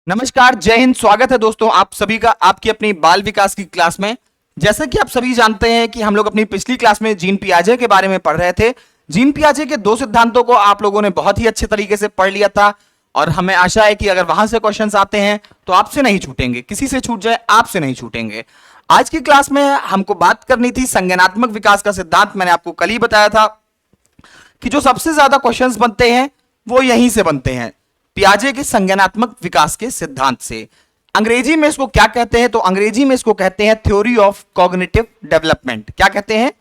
नमस्कार, जय हिंद। स्वागत है दोस्तों आप सभी का आपकी अपनी बाल विकास की क्लास में। जैसा कि आप सभी जानते हैं कि हम लोग अपनी पिछली क्लास में जीन पियाजे के बारे में पढ़ रहे थे। जीन पियाजे के दो सिद्धांतों को आप लोगों ने बहुत ही अच्छे तरीके से पढ़ लिया था और हमें आशा है कि अगर वहां से क्वेश्चंस आते हैं तो आपसे नहीं छूटेंगे, किसी से छूट जाए आपसे नहीं छूटेंगे। आज की क्लास में हमको बात करनी थी संज्ञानात्मक विकास का सिद्धांत। मैंने आपको कल ही बताया था कि जो सबसे ज्यादा क्वेश्चंस बनते हैं वो यहीं से बनते हैं, पियाजे के संज्ञानात्मक विकास के सिद्धांत से। अंग्रेजी में इसको क्या कहते हैं? तो अंग्रेजी में इसको कहते हैं थ्योरी ऑफ कॉग्निटिव डेवलपमेंट। क्या कहते हैं?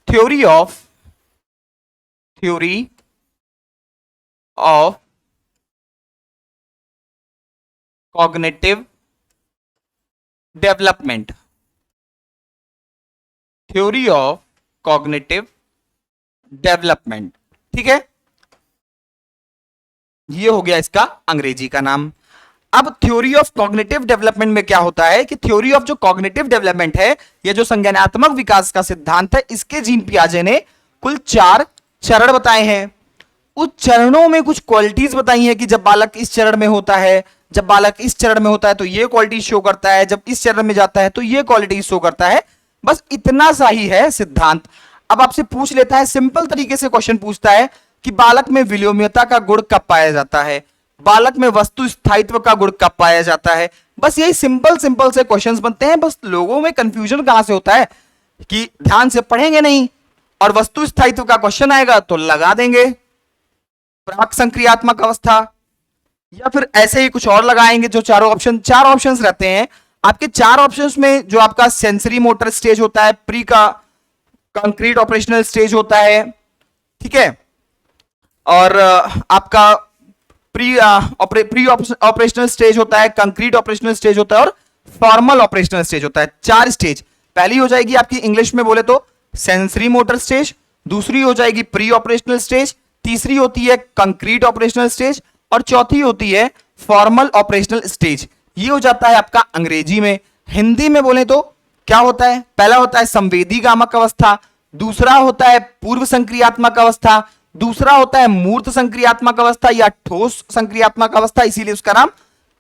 Theory of cognitive development. Theory of cognitive development. ठीक है, ये हो गया इसका अंग्रेजी का नाम। अब थ्योरी ऑफ कॉग्निटिव डेवलपमेंट में क्या होता है कि थ्योरी ऑफ जो कॉग्निटिव डेवलपमेंट है, ये जो संज्ञानात्मक विकास का सिद्धांत है, इसके जीन पियाजे ने कुल 4 चरण बताए हैं। उस चरणों में कुछ क्वालिटीज बताई हैं कि जब बालक इस चरण में होता है, जब बालक इस चरण में होता है तो ये क्वालिटी शो करता है, जब इस चरण में जाता है तो ये क्वालिटी शो करता है। बस इतना सा ही है सिद्धांत। अब आपसे पूछ लेता है, सिंपल तरीके से क्वेश्चन पूछता है कि बालक में विलोम्यता का गुण कब पाया जाता है, बालक में वस्तु स्थायित्व का गुण कब पाया जाता है। बस यही सिंपल सिंपल से क्वेश्चंस बनते हैं। बस लोगों में कंफ्यूजन कहां से होता है कि ध्यान से पढ़ेंगे नहीं और वस्तु स्थायित्व का क्वेश्चन आएगा तो लगा देंगे प्राक संक्रियात्मक अवस्था, या फिर ऐसे ही कुछ और लगाएंगे। जो चार ऑप्शंस रहते हैं आपके, 4 ऑप्शंस में जो आपका सेंसरी मोटर स्टेज होता है, प्री का कंक्रीट ऑपरेशनल स्टेज होता है, ठीक है, और आपका प्री ऑपरेशनल स्टेज होता है, कंक्रीट ऑपरेशनल स्टेज होता है और फॉर्मल ऑपरेशनल स्टेज होता है। 4 स्टेज। पहली हो जाएगी आपकी इंग्लिश में बोले तो सेंसरी मोटर स्टेज, दूसरी हो जाएगी प्री ऑपरेशनल स्टेज, तीसरी होती है कंक्रीट ऑपरेशनल स्टेज और चौथी होती है फॉर्मल ऑपरेशनल स्टेज। ये हो जाता है आपका अंग्रेजी में। हिंदी में बोले तो क्या होता है? पहला होता है संवेदी गामक अवस्था, दूसरा होता है पूर्व संक्रियात्मक अवस्था, दूसरा होता है मूर्त संक्रियात्मक अवस्था या ठोस संक्रियात्मक अवस्था, इसीलिए उसका नाम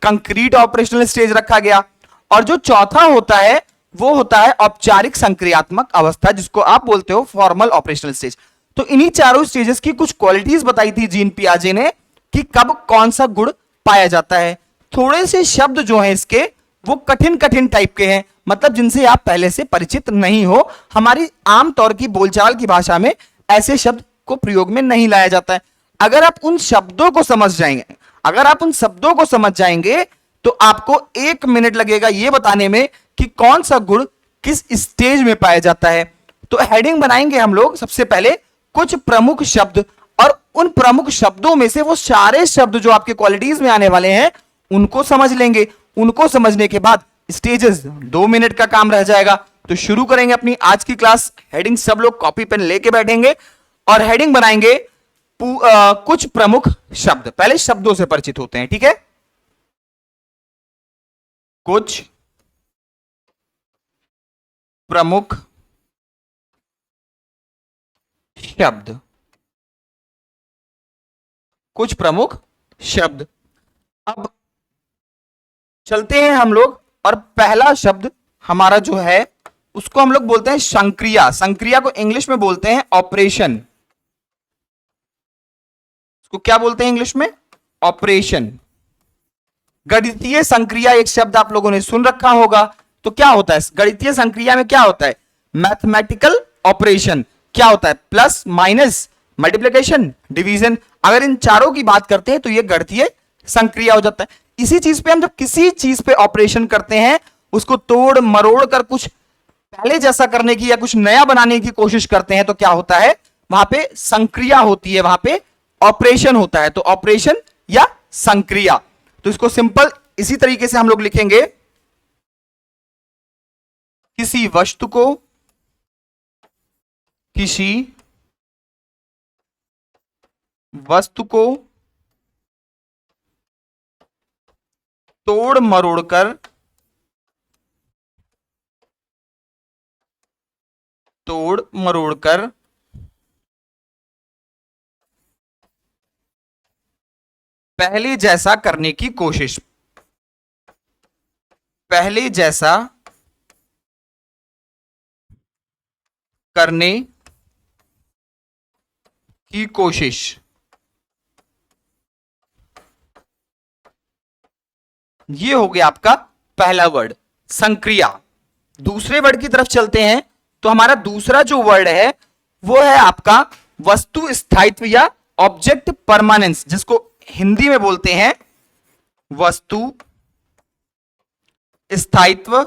कंक्रीट ऑपरेशनल स्टेज रखा गया। और जो चौथा होता है वो होता है औपचारिक संक्रियात्मक अवस्था, जिसको आप बोलते हो फॉर्मल ऑपरेशनल स्टेज। तो इन्हीं चारों स्टेजेस की कुछ क्वालिटीज बताई थी जीन पियाजे ने कि कब कौन सा गुण पाया जाता है। थोड़े से शब्द जो हैं इसके वो कठिन कठिन टाइप के हैं, मतलब जिनसे आप पहले से परिचित नहीं हो। हमारी आमतौर की बोलचाल की भाषा में ऐसे शब्द को प्रयोग में नहीं लाया जाता है। अगर आप उन शब्दों को समझ जाएंगे, अगर आप उन शब्दों को समझ जाएंगे तो आपको 1 मिनट लगेगा यह बताने में कि कौन सा गुण किस स्टेज में पाया जाता है। तो हेडिंग बनाएंगे हम लोग सबसे पहले कुछ प्रमुख शब्द, और उन प्रमुख शब्दों में से वो सारे शब्द जो आपके क्वालिटीज में आने वाले हैं उनको समझ लेंगे। उनको समझने के बाद स्टेजेस 2 मिनट का काम रह जाएगा। तो शुरू करेंगे अपनी आज की क्लास। हेडिंग सब लोग कॉपी पेन लेके बैठेंगे और हेडिंग बनाएंगे कुछ प्रमुख शब्द। पहले शब्दों से परिचित होते हैं, ठीक है। कुछ प्रमुख शब्द, कुछ प्रमुख शब्द। अब चलते हैं हम लोग, और पहला शब्द हमारा जो है उसको हम लोग बोलते हैं संक्रिया। संक्रिया को इंग्लिश में बोलते हैं ऑपरेशन। इसको क्या बोलते हैं इंग्लिश में? ऑपरेशन। गणितीय संक्रिया एक शब्द आप लोगों ने सुन रखा होगा। तो क्या होता है गणितीय संक्रिया में? क्या होता है? Mathematical operation. क्या होता है? Plus minus, multiplication, division. अगर इन चारों की बात करते हैं तो ये गणितीय संक्रिया हो जाता है। इसी चीज पे हम जब किसी चीज पे ऑपरेशन करते हैं, उसको तोड़ मरोड़ कर कुछ पहले जैसा करने की या कुछ नया बनाने की कोशिश करते हैं, तो क्या होता है? वहां पे संक्रिया होती है, वहां पे ऑपरेशन होता है। तो ऑपरेशन या संक्रिया। तो इसको सिंपल इसी तरीके से हम लोग लिखेंगे, किसी वस्तु को किसी वस्तु को तोड़ मरोड़कर पहले जैसा करने की कोशिश। पहले जैसा करने की कोशिश। ये हो गया आपका पहला वर्ड संक्रिया। दूसरे वर्ड की तरफ चलते हैं तो हमारा दूसरा जो वर्ड है वो है आपका वस्तु स्थायित्व या ऑब्जेक्ट परमानेंस, जिसको हिंदी में बोलते हैं वस्तु स्थायित्व,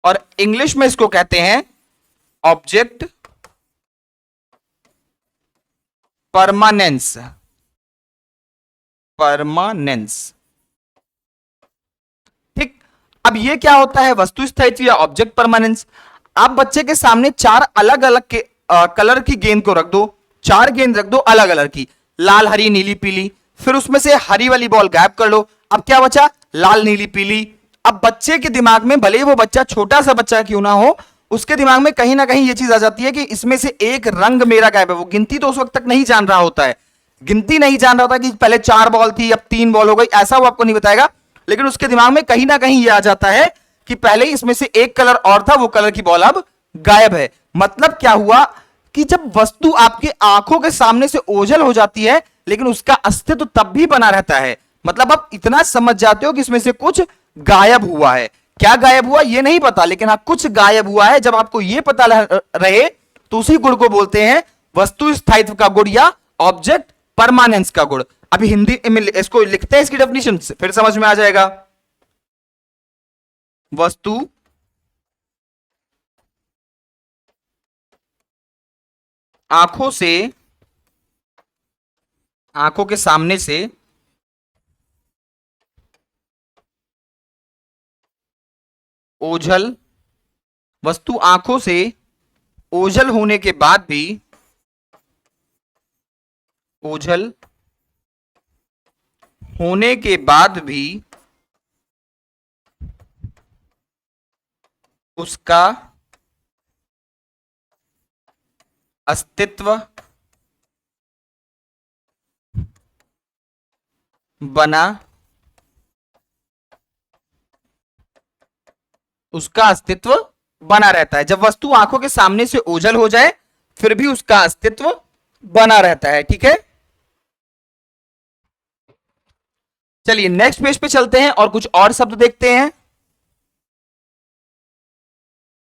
और इंग्लिश में इसको कहते हैं ऑब्जेक्ट परमानेंस। परमानेंस, ठीक। अब ये क्या होता है वस्तु स्थायित्व या ऑब्जेक्ट परमानेंस? आप बच्चे के सामने चार अलग अलग के कलर की गेंद को रख दो, चार गेंद रख दो अलग अलग की, लाल हरी नीली पीली, फिर उसमें से हरी वाली बॉल गायब कर लो, अब क्या बचा? लाल नीली पीली। अब बच्चे के दिमाग में, भले ही वो बच्चा छोटा सा बच्चा क्यों ना हो, उसके दिमाग में कहीं ना कहीं ये चीज आ जाती है कि इसमें से एक रंग मेरा गायब है। वो गिनती तो उस वक्त तक नहीं जान रहा होता है, गिनती नहीं जान रहा होता कि पहले 4 बॉल थी अब 3 बॉल हो गई, ऐसा वो आपको नहीं बताएगा, लेकिन उसके दिमाग में कहीं ना कहीं ये आ जाता है कि पहले इसमें से एक कलर और था, वो कलर की बॉल अब गायब है। मतलब क्या हुआ कि जब वस्तु आपके आंखों के सामने से ओझल हो जाती है लेकिन उसका अस्तित्व तब भी बना रहता है। मतलब आप इतना समझ जाते हो कि इसमें से कुछ गायब हुआ है। क्या गायब हुआ ये नहीं पता, लेकिन हाँ कुछ गायब हुआ है। जब आपको ये पता रहे तो उसी गुण को बोलते हैं वस्तु स्थायित्व का गुण या ऑब्जेक्ट परमानेंस का गुण। अभी हिंदी में इसको लिखते हैं, इसकी डेफिनेशन फिर समझ में आ जाएगा। वस्तु आंखों से, आंखों के सामने से ओझल, वस्तु आंखों से ओझल होने के बाद भी, ओझल होने के बाद भी उसका अस्तित्व बना, उसका अस्तित्व बना रहता है। जब वस्तु आंखों के सामने से ओझल हो जाए फिर भी उसका अस्तित्व बना रहता है। ठीक है, चलिए नेक्स्ट पेज पे चलते हैं और कुछ और शब्द देखते हैं।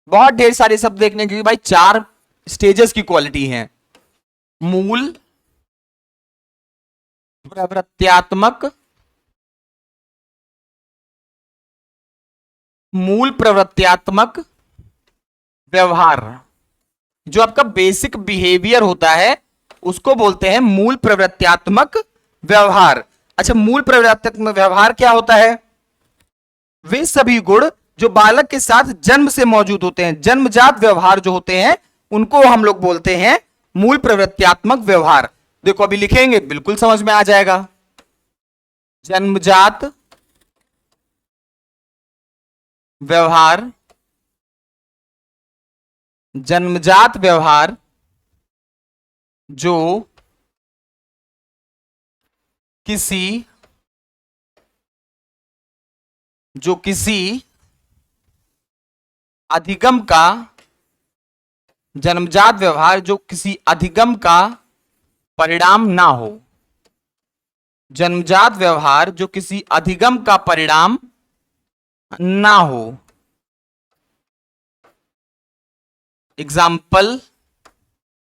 बहुत ढेर सारे शब्द देखने के, भाई 4 स्टेजेस की क्वालिटी है। मूल प्रवृत्त्यात्मक, मूल प्रवृत्त्यात्मक व्यवहार, जो आपका बेसिक बिहेवियर होता है उसको बोलते हैं मूल प्रवृत्त्यात्मक व्यवहार। अच्छा, मूल प्रवृत्त्यात्मक व्यवहार क्या होता है? वे सभी गुण जो बालक के साथ जन्म से मौजूद होते हैं, जन्मजात व्यवहार जो होते हैं, उनको हम लोग बोलते हैं मूल प्रवृत्त्यात्मक व्यवहार। देखो अभी लिखेंगे बिल्कुल समझ में आ जाएगा। जन्मजात व्यवहार, जन्मजात व्यवहार जो किसी अधिगम का, जन्मजात व्यवहार जो किसी अधिगम का परिणाम ना हो, जन्मजात व्यवहार जो किसी अधिगम का परिणाम ना हो। एग्जाम्पल,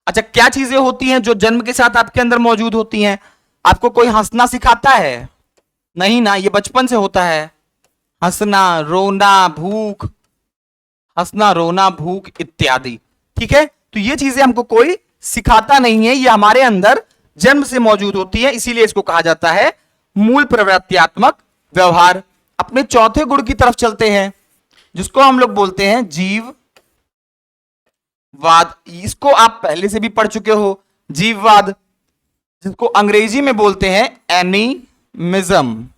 अच्छा क्या चीजें होती हैं जो जन्म के साथ आपके अंदर मौजूद होती हैं? आपको कोई हंसना सिखाता है? नहीं ना, ये बचपन से होता है। हंसना, रोना, भूख, हंसना, रोना, भूख इत्यादि। ठीक है, तो ये चीजें हमको कोई सिखाता नहीं है, ये हमारे अंदर जन्म से मौजूद होती है, इसीलिए इसको कहा जाता है मूल प्रवृत्त्यात्मक व्यवहार। अपने चौथे गुण की तरफ चलते हैं जिसको हम लोग बोलते हैं जीववाद। इसको आप पहले से भी पढ़ चुके हो, जीववाद, जिसको अंग्रेजी में बोलते हैं एनिमिज्म।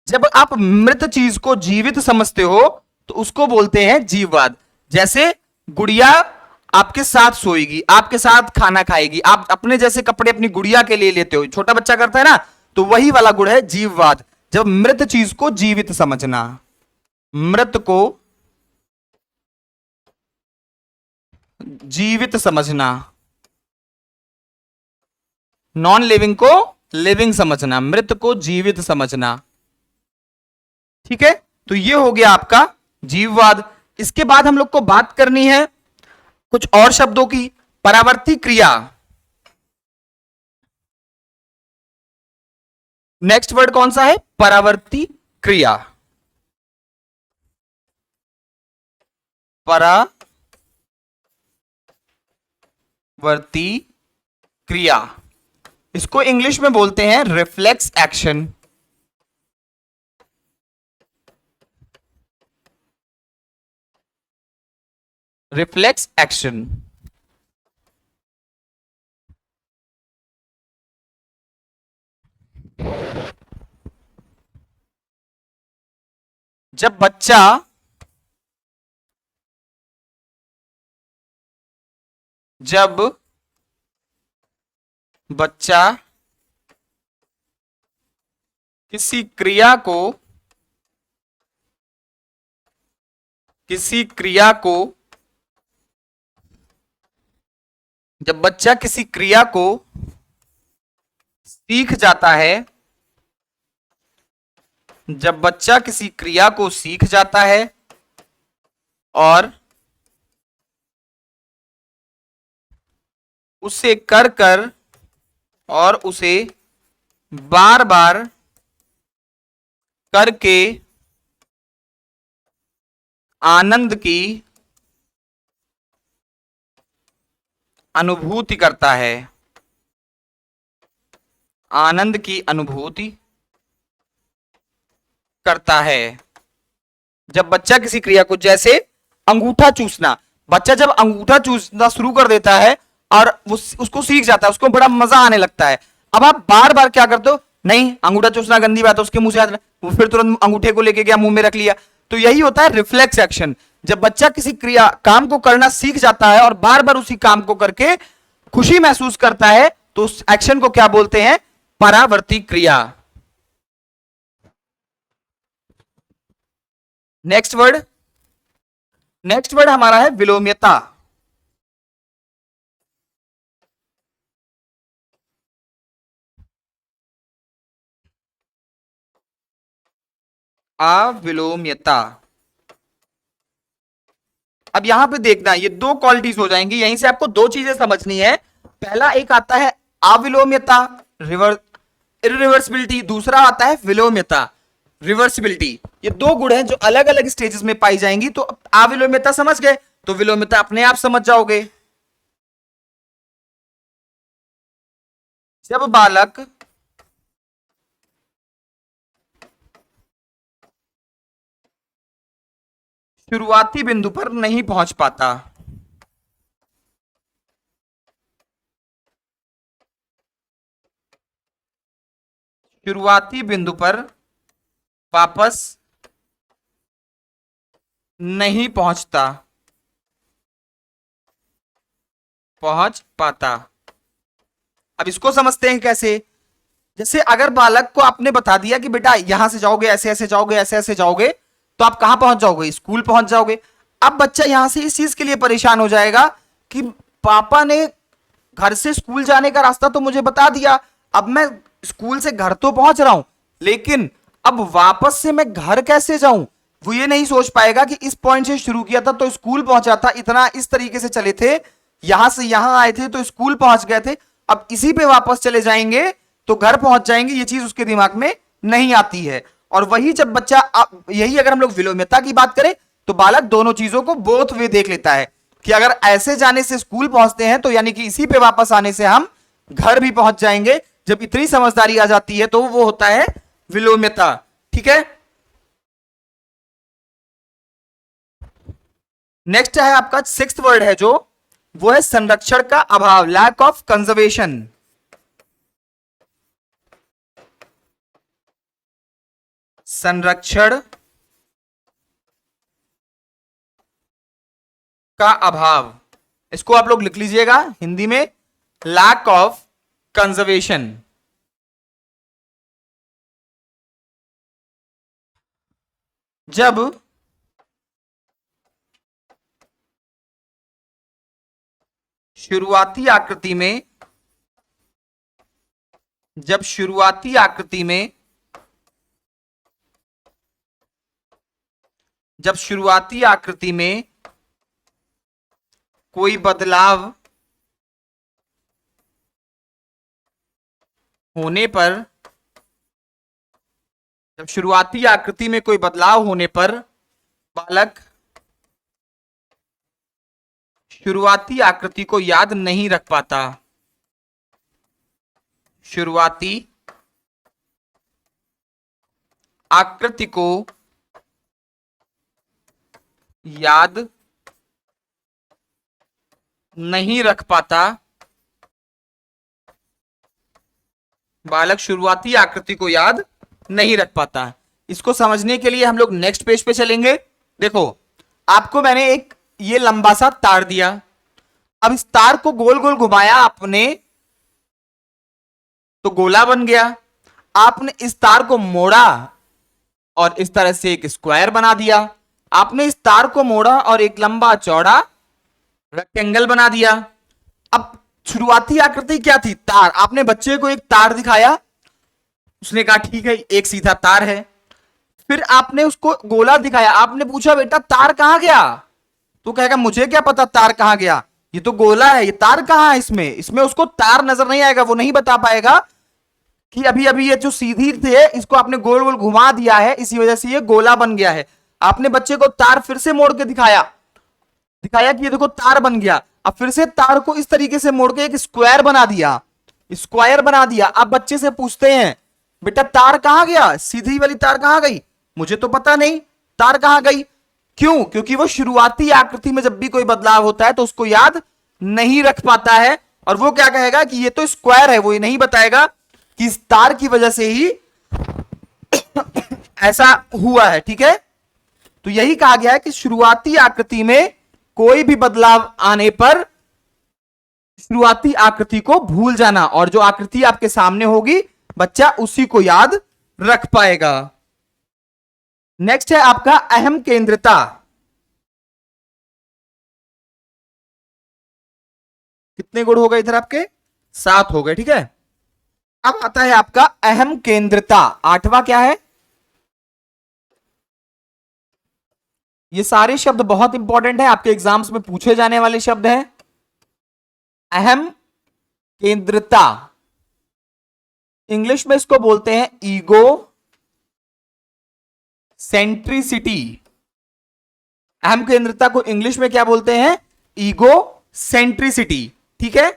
जब आप मृत चीज को जीवित समझते हो तो उसको बोलते हैं जीववाद। जैसे गुड़िया आपके साथ सोएगी, आपके साथ खाना खाएगी, आप अपने जैसे कपड़े अपनी गुड़िया के लिए लेते हो, छोटा बच्चा करता है ना, तो वही वाला गुण है जीववाद। जब मृत चीज को जीवित समझना, मृत को जीवित समझना, नॉन लिविंग को लिविंग समझना, मृत को जीवित समझना। ठीक है, तो ये हो गया आपका जीववाद। इसके बाद हम लोग को बात करनी है कुछ और शब्दों की। परावर्ती क्रिया, नेक्स्ट वर्ड कौन सा है? परावर्ती क्रिया। परावर्ती क्रिया, इसको इंग्लिश में बोलते हैं रिफ्लेक्स एक्शन। Reflex action. जब बच्चा जब बच्चा किसी क्रिया को जब बच्चा किसी क्रिया को सीख जाता है, जब बच्चा किसी क्रिया को सीख जाता है और उसे कर कर और उसे बार बार करके आनंद की अनुभूति करता है, आनंद की अनुभूति करता है। जब बच्चा किसी क्रिया को, जैसे अंगूठा चूसना, बच्चा जब अंगूठा चूसना शुरू कर देता है और उसको सीख जाता है, उसको बड़ा मजा आने लगता है। अब आप बार बार क्या करते हो, नहीं अंगूठा चूसना गंदी बात है, उसके मुंह से हाथ, वो फिर तुरंत अंगूठे को लेके गया मुंह में रख लिया। तो यही होता है रिफ्लेक्स एक्शन। जब बच्चा किसी क्रिया काम को करना सीख जाता है और बार बार उसी काम को करके खुशी महसूस करता है, तो उस एक्शन को क्या बोलते हैं? परावर्ती क्रिया। नेक्स्ट वर्ड हमारा है विलोम्यता। अविलोम्यता। अब यहां पे देखना, ये दो क्वालिटीज हो जाएंगी, यहीं से आपको दो चीजें समझनी है। पहला एक आता है अविलोम्यता, इरिवर्सिबिलिटी, दूसरा आता है विलोम्यता, रिवर्सिबिलिटी। ये दो गुण हैं जो अलग अलग स्टेजेस में पाई जाएंगी। तो अविलोम्यता समझ गए तो विलोम्यता अपने आप समझ जाओगे। जब बालक शुरुआती बिंदु पर नहीं पहुंच पाता, शुरुआती बिंदु पर वापस नहीं पहुंच पाता। अब इसको समझते हैं कैसे। जैसे अगर बालक को आपने बता दिया कि बेटा यहां से जाओगे, ऐसे ऐसे जाओगे, ऐसे ऐसे जाओगे, तो आप कहां पहुंच जाओगे? स्कूल पहुंच जाओगे। अब बच्चा यहां से इस चीज के लिए परेशान हो जाएगा कि पापा ने घर से स्कूल जाने का रास्ता तो मुझे बता दिया, अब मैं स्कूल से घर तो पहुंच रहा हूं, लेकिन अब वापस से मैं घर कैसे जाऊं? वो ये नहीं सोच पाएगा कि इस पॉइंट से शुरू किया था तो स्कूल पहुंचा था, इतना इस तरीके से चले थे, यहां से यहां आए थे तो स्कूल पहुंच गए थे, अब इसी पे वापस चले जाएंगे तो घर पहुंच जाएंगे। ये चीज उसके दिमाग में नहीं आती है। और वही जब बच्चा, यही अगर हम लोग विलोम्यता की बात करें तो बालक दोनों चीजों को बोथ वे देख लेता है कि अगर ऐसे जाने से स्कूल पहुंचते हैं तो यानी कि इसी पे वापस आने से हम घर भी पहुंच जाएंगे। जब इतनी समझदारी आ जाती है तो वो होता है विलोम्यता। ठीक है, नेक्स्ट है आपका सिक्स्थ वर्ड है जो, वो है संरक्षण का अभाव, लैक ऑफ कंजर्वेशन। संरक्षण का अभाव, इसको आप लोग लिख लीजिएगा हिंदी में, लैक ऑफ कंजर्वेशन। जब शुरुआती आकृति में जब शुरुआती आकृति में जब शुरुआती आकृति में कोई बदलाव होने पर जब शुरुआती आकृति में कोई बदलाव होने पर बालक शुरुआती आकृति को याद नहीं रख पाता। शुरुआती आकृति को याद नहीं रख पाता। बालक शुरुआती आकृति को याद नहीं रख पाता। इसको समझने के लिए हम लोग नेक्स्ट पेज पे चलेंगे। देखो, आपको मैंने एक ये लंबा सा तार दिया, अब इस तार को गोल गोल घुमाया आपने तो गोला बन गया। आपने इस तार को मोड़ा और इस तरह से एक स्क्वायर बना दिया। आपने इस तार को मोड़ा और एक लंबा चौड़ा रेक्टेंगल बना दिया। अब शुरुआती आकृति क्या थी? तार। आपने बच्चे को एक तार दिखाया, उसने कहा ठीक है एक सीधा तार है। फिर आपने उसको गोला दिखाया, आपने पूछा बेटा तार कहां गया? तो कहेगा मुझे क्या पता तार कहां गया, ये तो गोला है, ये तार कहां है? इसमें उसको तार नजर नहीं आएगा, वो नहीं बता पाएगा कि अभी अभी ये जो सीधी थे इसको आपने गोल गोल घुमा दिया है, इसी वजह से ये गोला बन गया है। आपने बच्चे को तार फिर से मोड़ के दिखाया कि ये देखो तार बन गया। अब फिर से तार को इस तरीके से मोड़ के एक स्क्वायर बना दिया। अब बच्चे से पूछते हैं बेटा तार कहां गया, सीधी वाली तार कहां गई? मुझे तो पता नहीं तार कहां गई। क्यों? क्योंकि वो शुरुआती आकृति में जब भी कोई बदलाव होता है तो उसको याद नहीं रख पाता है, और वो क्या कहेगा कि ये तो स्क्वायर है। वो ये नहीं बताएगा कि इस तार की वजह से ही ऐसा हुआ है। ठीक है, तो यही कहा गया है कि शुरुआती आकृति में कोई भी बदलाव आने पर शुरुआती आकृति को भूल जाना, और जो आकृति आपके सामने होगी बच्चा उसी को याद रख पाएगा। नेक्स्ट है आपका अहम केंद्रता। कितने गुण हो गए इधर आपके? 7 हो गए। ठीक है, अब आता है आपका अहम केंद्रता। 8वां क्या है? ये सारे शब्द बहुत इंपॉर्टेंट है, आपके एग्जाम्स में पूछे जाने वाले शब्द हैं। अहम केंद्रता, इंग्लिश में इसको बोलते हैं ईगो सेंट्रिसिटी। अहम केंद्रता को इंग्लिश में क्या बोलते हैं? Ego centricity. ठीक है,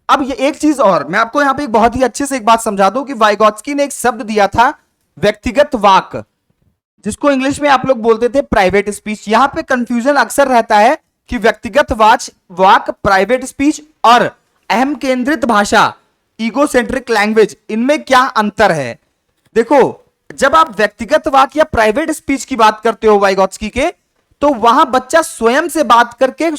अब ये एक चीज और मैं आपको यहां पे बहुत ही अच्छे से एक बात समझा दूं कि वाइगोत्स्की ने एक शब्द दिया था व्यक्तिगत वाक, जिसको इंग्लिश में आप लोग बोलते थे प्राइवेट स्पीच। यहां पे कंफ्यूजन अक्सर रहता है कि व्यक्तिगत वाक, प्राइवेट स्पीच और अहम केंद्रित भाषा, ईगोसेंट्रिक लैंग्वेज, इनमें क्या अंतर है। देखो, जब आप व्यक्तिगत वाक या प्राइवेट स्पीच की बात करते हो वाइगोत्स्की के, तो वहां बच्चा स्वयं से बात करके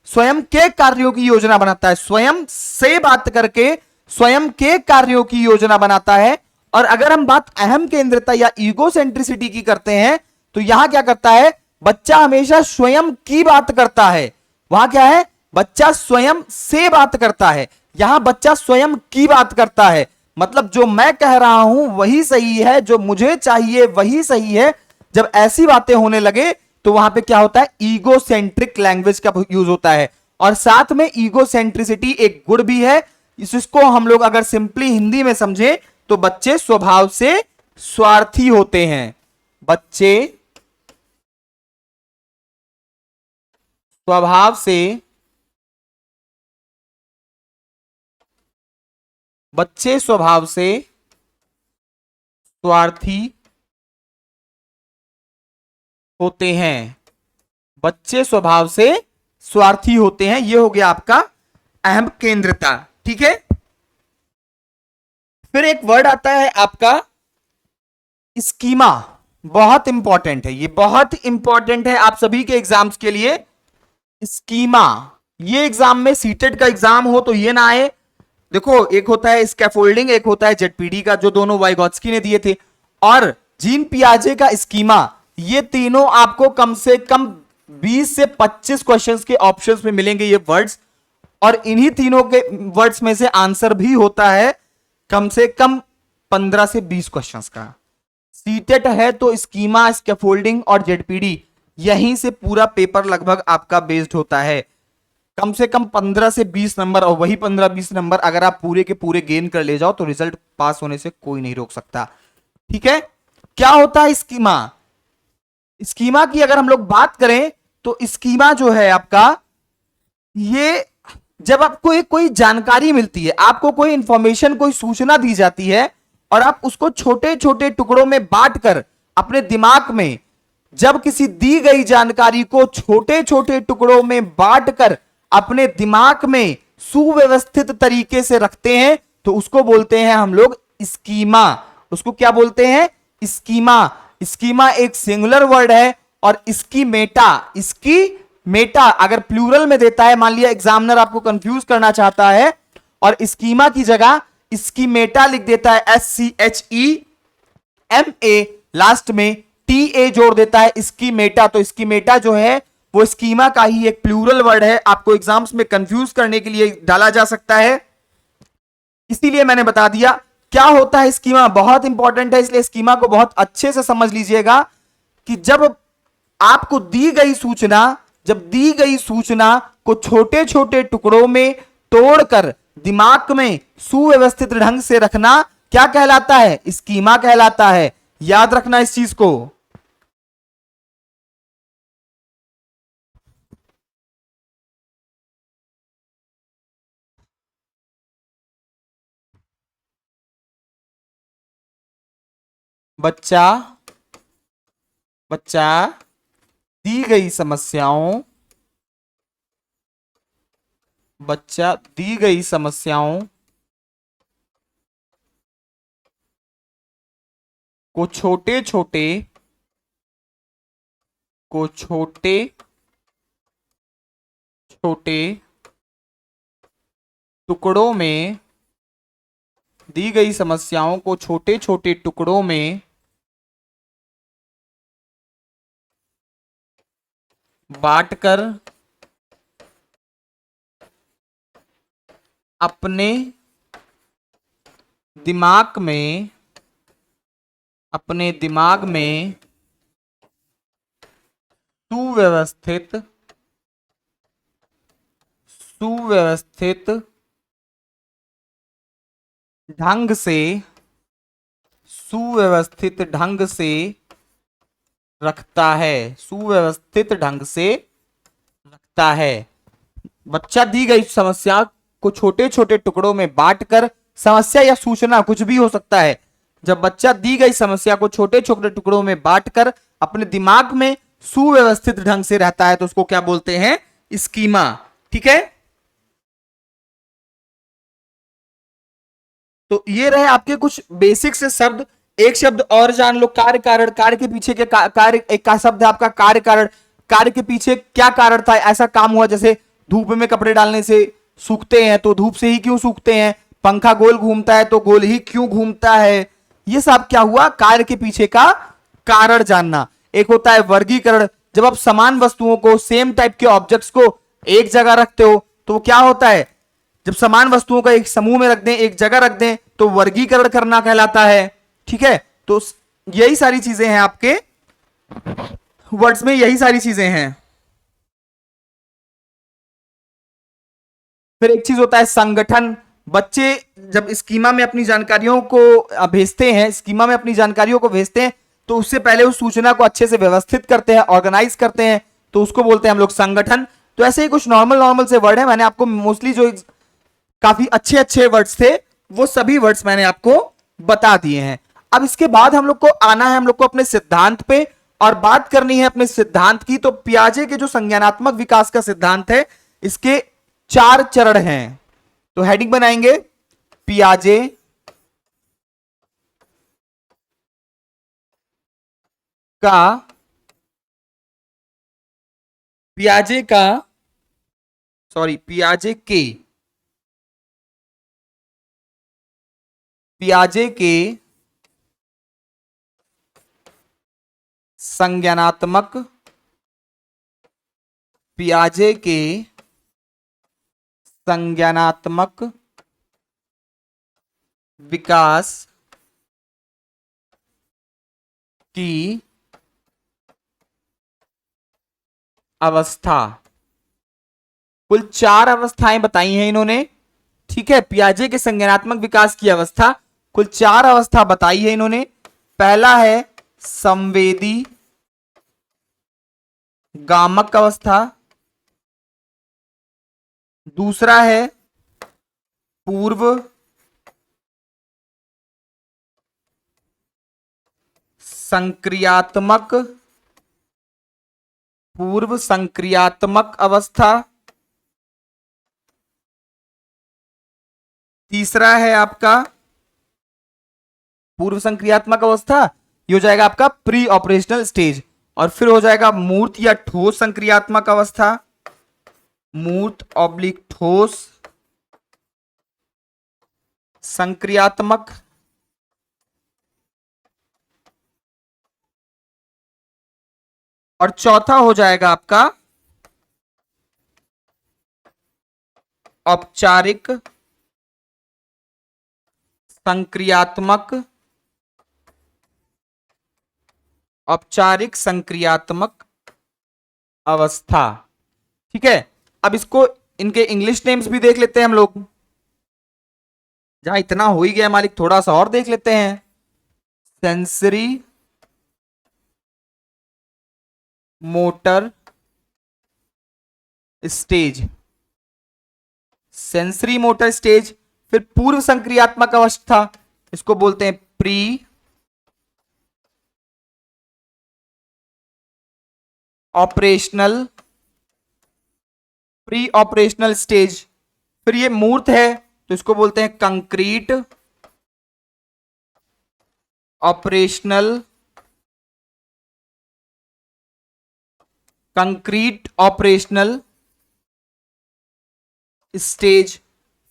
स्वयं के कार्यों की योजना बनाता है। स्वयं से बात करके स्वयं के कार्यों की योजना बनाता है। और अगर हम बात अहम केंद्रिता या ईगोसेंट्रिसिटी की करते हैं तो यहां क्या करता है? बच्चा हमेशा स्वयं की बात करता है। वहां क्या है? बच्चा स्वयं से बात करता है, यहां बच्चा स्वयं की बात करता है। मतलब जो मैं कह रहा हूं वही सही है, जो मुझे चाहिए वही सही है। जब ऐसी बातें होने लगे तो वहां पे क्या होता है? ईगोसेंट्रिक लैंग्वेज का यूज होता है। और साथ में ईगोसेंट्रिसिटी एक गुण भी है। इसको हम लोग अगर सिंपली हिंदी में समझें तो बच्चे स्वभाव से स्वार्थी होते हैं। बच्चे स्वभाव से स्वार्थी होते हैं। बच्चे स्वभाव से स्वार्थी होते हैं। यह हो गया आपका अहम केंद्रता। ठीक है, फिर एक वर्ड आता है आपका स्कीमा। बहुत इंपॉर्टेंट है, ये बहुत इंपॉर्टेंट है आप सभी के एग्जाम्स के लिए। स्कीमा, ये एग्जाम में सीटेट का एग्जाम हो तो ये ना आए। देखो, एक होता है स्कैफोल्डिंग, एक होता है जेडपीडी का, जो दोनों वाइगॉत्स्की ने दिए थे, और जीन पियाजे का स्कीमा। ये तीनों आपको कम से कम 20 से 25 क्वेश्चंस के ऑप्शंस में मिलेंगे ये वर्ड्स, और इन्हीं तीनों के वर्ड्स में से आंसर भी होता है कम से कम 15 से 20 क्वेश्चंस का। सीटेट है तो स्कीमा, स्कैफोल्डिंग और जेडपीडी, यहीं से पूरा पेपर लगभग आपका बेस्ड होता है। कम से कम 15 से 20 नंबर, और वही 15-20 नंबर अगर आप पूरे के पूरे गेन कर ले जाओ तो रिजल्ट पास होने से कोई नहीं रोक सकता। ठीक है, क्या होता है स्कीमा? स्कीमा की अगर हम लोग बात करें तो स्कीमा जो है आपका, ये जब आपको एक कोई जानकारी मिलती है, आपको कोई इंफॉर्मेशन, कोई सूचना दी जाती है, और आप उसको छोटे छोटे टुकड़ों में बांटकर अपने दिमाग में, जब किसी दी गई जानकारी को छोटे छोटे टुकड़ों में बांटकर अपने दिमाग में सुव्यवस्थित तरीके से रखते हैं, तो उसको बोलते हैं हम लोग स्कीमा। उसको क्या बोलते हैं? स्कीमा। स्कीमा एक सिंगुलर वर्ड है, और इसकी मेटा अगर प्लूरल में देता है, मान लिया एग्जामिनर आपको कंफ्यूज करना चाहता है और स्कीमा की जगह स्कीमेटा लिख देता है, SCHEMA, लास्ट में TA जोड़ देता है, स्कीमेटा, तो स्कीमेटा जो है वो स्कीमा का ही एक प्लूरल वर्ड है, आपको एग्जाम्स में कंफ्यूज करने के लिए डाला जा सकता है, इसीलिए मैंने बता दिया। क्या होता है स्कीमा? बहुत इंपॉर्टेंट है, इसलिए स्कीमा को बहुत अच्छे से समझ लीजिएगा कि जब आपको दी गई सूचना को छोटे छोटे टुकड़ों में तोड़कर दिमाग में सुव्यवस्थित ढंग से रखना क्या कहलाता है? स्कीमा कहलाता है। याद रखना इस चीज को। बच्चा दी गई समस्याओं को छोटे छोटे टुकड़ों में दी गई समस्याओं को छोटे छोटे टुकड़ों में बांटकर अपने दिमाग में सुव्यवस्थित ढंग से रखता है। बच्चा दी गई समस्या को छोटे छोटे टुकड़ों में बांटकर, समस्या या सूचना कुछ भी हो सकता है, जब बच्चा दी गई समस्या को छोटे छोटे टुकड़ों में बांटकर अपने दिमाग में सुव्यवस्थित ढंग से रहता है तो उसको क्या बोलते हैं? स्कीमा। ठीक है, तो ये रहे आपके कुछ बेसिक से शब्द। एक शब्द और जान लो, कार्य कारण। कार्य के पीछे के कार्य, एक का शब्द है आपका कार्य कारण। कार्य के पीछे क्या कारण था? ऐसा काम हुआ जैसे धूप में कपड़े डालने से सूखते हैं, तो धूप से ही क्यों सूखते हैं? पंखा गोल घूमता है तो गोल ही क्यों घूमता है? ये सब क्या हुआ? कार्य के पीछे का कारण जानना। एक होता है वर्गीकरण, जब आप समान वस्तुओं को, सेम टाइप के ऑब्जेक्ट्स को एक जगह रखते हो तो क्या होता है? जब समान वस्तुओं को एक समूह में रख दें, एक जगह रख दें, तो वर्गीकरण करना कहलाता है। ठीक है, तो यही सारी चीजें हैं आपके वर्ड्स में, यही सारी चीजें हैं। फिर एक चीज होता है संगठन। बच्चे जब स्कीमा में अपनी जानकारियों को भेजते हैं, तो उससे पहले उस सूचना को अच्छे से व्यवस्थित करते हैं, ऑर्गेनाइज करते हैं, तो उसको बोलते हैं हम लोग संगठन। तो ऐसे ही कुछ नॉर्मल से वर्ड है, मैंने आपको मोस्टली जो काफी अच्छे वर्ड्स थे वो सभी वर्ड्स मैंने आपको बता दिए हैं। अब इसके बाद हम लोग को आना है, हम लोग को अपने सिद्धांत पे, और बात करनी है अपने सिद्धांत की। तो पियाजे के जो संज्ञानात्मक विकास का सिद्धांत है, इसके 4 चरण हैं। तो हेडिंग बनाएंगे पियाजे का पियाजे का सॉरी पियाजे के पियाजे के संज्ञानात्मक पियाजे के संज्ञानात्मक विकास की अवस्था। कुल 4 अवस्थाएं बताई हैं इन्होंने, ठीक है। पियाजे के संज्ञानात्मक विकास की अवस्था कुल 4 अवस्था बताई है इन्होंने। पहला है संवेदी गामक अवस्था, दूसरा है पूर्व संक्रियात्मक अवस्था, तीसरा है आपका पूर्व संक्रियात्मक अवस्था, ये हो जाएगा आपका प्री ऑपरेशनल स्टेज, और फिर हो जाएगा मूर्त या ठोस संक्रियात्मक अवस्था, मूर्त ऑब्लिक ठोस संक्रियात्मक, और चौथा हो जाएगा आपका औपचारिक संक्रियात्मक अवस्था, ठीक है। अब इसको इनके इंग्लिश नेम्स भी देख लेते हैं हम लोग, जहां इतना हो ही गया मालिक थोड़ा सा और देख लेते हैं। Sensory motor stage, sensory motor stage, फिर पूर्व संक्रियात्मक अवस्था, इसको बोलते हैं प्री ऑपरेशनल स्टेज, फिर ये मूर्त है तो इसको बोलते हैं कंक्रीट ऑपरेशनल स्टेज,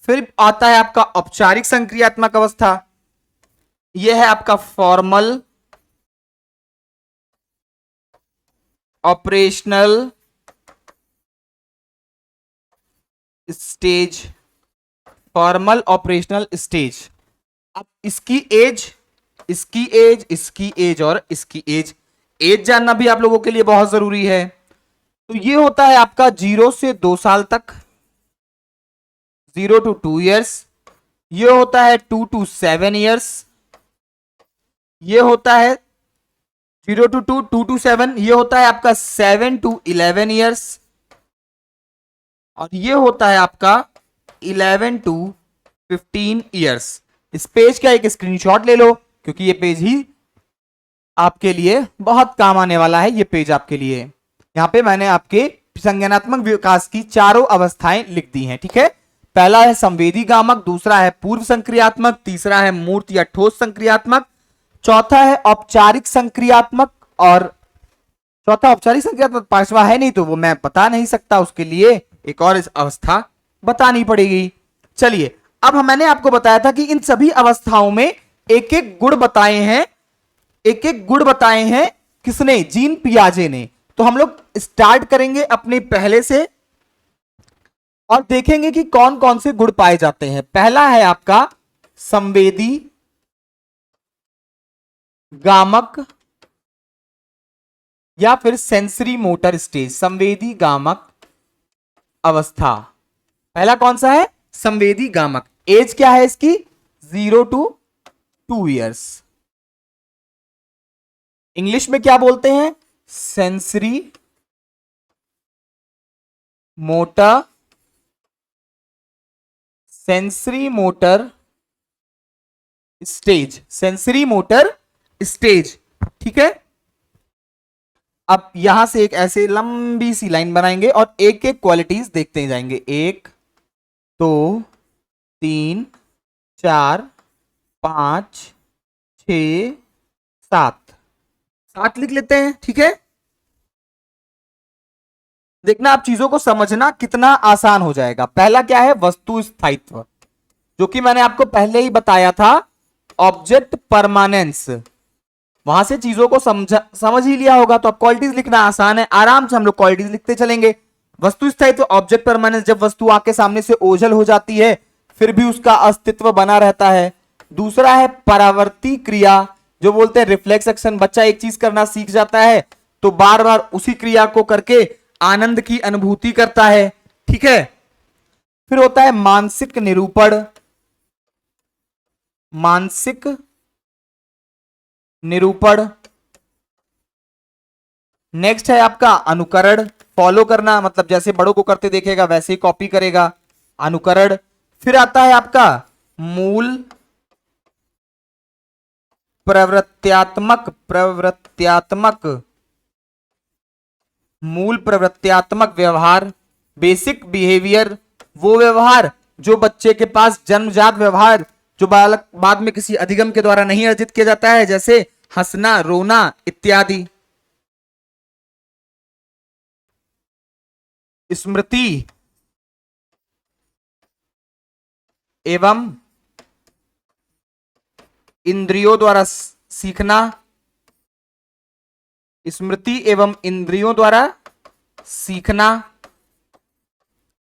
फिर आता है आपका औपचारिक संक्रियात्मक अवस्था, यह है आपका formal operational stage, formal operational stage. अब इसकी एज और इसकी एज जानना भी आप लोगों के लिए बहुत जरूरी है। तो ये होता है आपका 0 से 2 साल तक, 0 to 2 years, ये होता है 2 to 7 years, ये होता है 0 to 2, 2 to 7, ये होता है आपका 7 to 11 years, और ये होता है आपका 11 to 15 years। इस पेज का एक स्क्रीनशॉट ले लो, क्योंकि ये पेज ही आपके लिए बहुत काम आने वाला है। ये पेज आपके लिए, यहां पे मैंने आपके संज्ञानात्मक विकास की चारों अवस्थाएं लिख दी हैं, ठीक है। पहला है संवेदी गामक, दूसरा है पूर्व संक्रियात्मक, तीसरा है मूर्त या ठोस संक्रियात्मक, चौथा है औपचारिक संक्रियात्मक, और चौथा औपचारिक संक्रियात्मक, पांचवा है नहीं तो वो मैं बता नहीं सकता, उसके लिए एक और इस अवस्था बतानी पड़ेगी। चलिए, अब मैंने आपको बताया था कि इन सभी अवस्थाओं में एक एक गुण बताए हैं, एक एक गुण बताए हैं किसने, जीन पियाजे ने। तो हम लोग स्टार्ट करेंगे अपने पहले से और देखेंगे कि कौन कौन से गुण पाए जाते हैं। पहला है आपका संवेदी गामक या फिर सेंसरी मोटर स्टेज, संवेदी गामक अवस्था। पहला कौन सा है, संवेदी गामक। एज क्या है इसकी, 0 to 2 years। इंग्लिश में क्या बोलते हैं, सेंसरी मोटर स्टेज, ठीक है। अब यहां से एक ऐसे लंबी सी लाइन बनाएंगे और एक एक क्वालिटीज देखते जाएंगे, 1 2 3 4 5 6 7, साथ लिख लेते हैं, ठीक है। देखना आप चीजों को समझना कितना आसान हो जाएगा। पहला क्या है, वस्तु स्थायित्व, जो कि मैंने आपको पहले ही बताया था, ऑब्जेक्ट परमानेंस। वहां से चीजों को समझ ही लिया होगा, तो अब क्वालिटीज लिखना आसान है, आराम से हम लोग क्वालिटीज लिखते चलेंगे। वस्तु स्थायित्व, ऑब्जेक्ट परमानेंस, जब वस्तु आके सामने से ओझल हो जाती है फिर भी उसका अस्तित्व बना रहता है। दूसरा है परावर्ती क्रिया, जो बोलते हैं रिफ्लेक्स एक्शन, बच्चा एक चीज करना सीख जाता है तो बार बार उसी क्रिया को करके आनंद की अनुभूति करता है, ठीक है। फिर होता है मानसिक निरूपण, मानसिक निरूपण। नेक्स्ट है आपका अनुकरण, फॉलो करना, मतलब जैसे बड़ों को करते देखेगा वैसे ही कॉपी करेगा, अनुकरण। फिर आता है आपका मूल प्रवृत्त्यात्मक, मूल प्रवृत्त्यात्मक व्यवहार, बेसिक बिहेवियर, वो व्यवहार जो बच्चे के पास जन्मजात व्यवहार, जो बालक बाद में किसी अधिगम के द्वारा नहीं अर्जित किया जाता है, जैसे हंसना, रोना इत्यादि। स्मृति एवं इंद्रियों द्वारा सीखना, स्मृति एवं इंद्रियों द्वारा सीखना,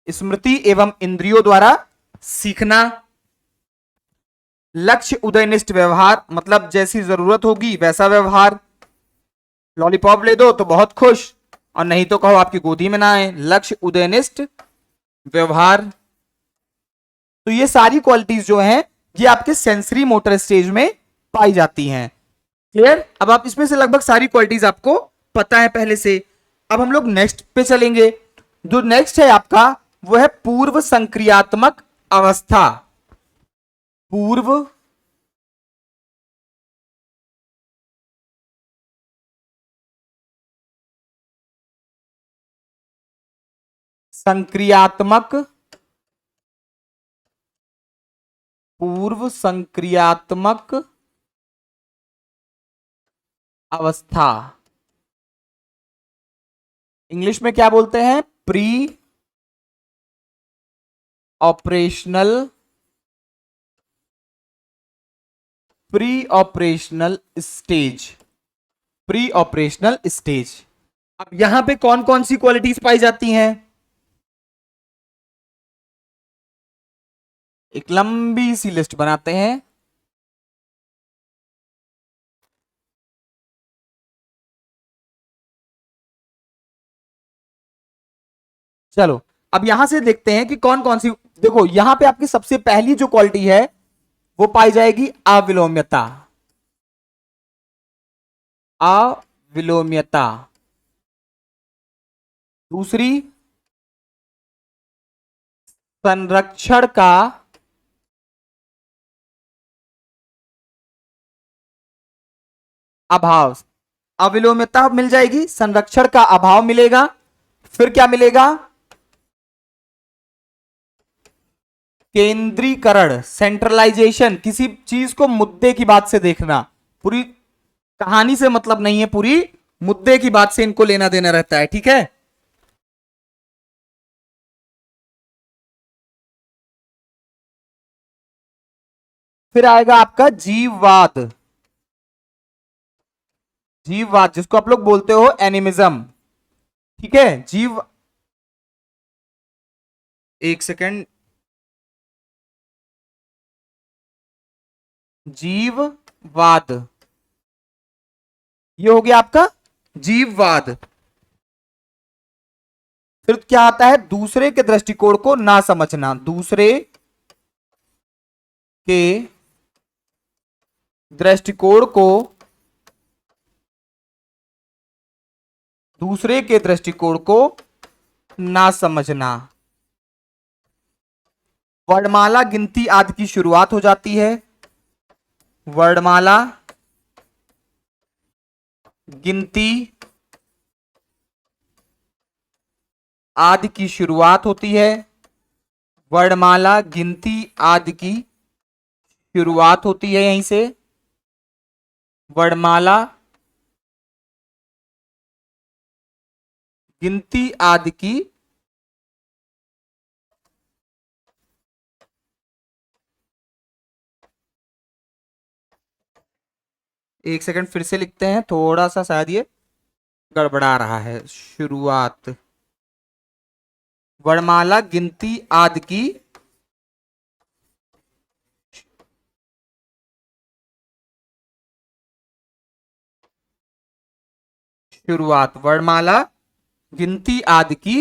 स्मृति एवं इंद्रियों द्वारा सीखना। लक्ष्य उदयनिष्ठ व्यवहार, मतलब जैसी जरूरत होगी वैसा व्यवहार, लॉलीपॉप ले दो तो बहुत खुश और नहीं तो कहो आपकी गोदी में ना आए, लक्ष्य उदयनिष्ठ व्यवहार। तो ये सारी क्वालिटीज जो हैं ये आपके सेंसरी मोटर स्टेज में पाई जाती हैं। क्लियर? अब आप इसमें से लगभग सारी क्वालिटीज आपको पता है पहले से। अब हम लोग नेक्स्ट पे चलेंगे। जो नेक्स्ट है आपका वो है पूर्व संक्रियात्मक अवस्था। पूर्व संक्रियात्मक, पूर्व संक्रियात्मक अवस्था, इंग्लिश में क्या बोलते हैं, pre operational, pre operational stage, pre operational stage. अब यहां पे कौन कौन सी क्वालिटीज पाई जाती हैं, एक लंबी सी लिस्ट बनाते हैं। चलो अब यहां से देखते हैं कि कौन कौन सी। देखो यहां पे आपकी सबसे पहली जो क्वालिटी है वो पाई जाएगी अविलोम्यता, अविलोम्यता। दूसरी संरक्षण का अभाव, अविलोम्यता मिल जाएगी, संरक्षण का अभाव मिलेगा। फिर क्या मिलेगा, केंद्रीकरण, सेंट्रलाइजेशन, किसी चीज को मुद्दे की बात से देखना, पूरी कहानी से मतलब नहीं है, पूरी मुद्दे की बात से इनको लेना देना रहता है, ठीक है। फिर आएगा आपका जीववाद, जीववाद जिसको आप लोग बोलते हो एनिमिज्म, ठीक है। जीव, एक सेकेंड, जीववाद, ये हो गया आपका जीववाद। फिर क्या आता है, दूसरे के दृष्टिकोण को ना समझना, दूसरे के दृष्टिकोण को, दूसरे के दृष्टिकोण को ना समझना। वर्णमाला गिनती आदि की शुरुआत हो जाती है, वर्णमाला गिनती आदि की शुरुआत होती है, वर्णमाला गिनती आदि की शुरुआत होती है यहीं से, वर्णमाला गिनती आदि की एक सेकंड फिर से लिखते हैं, थोड़ा सा शायद ये गड़बड़ा रहा है। शुरुआत, वर्णमाला गिनती आदि की शुरुआत, वर्णमाला गिनती आदि की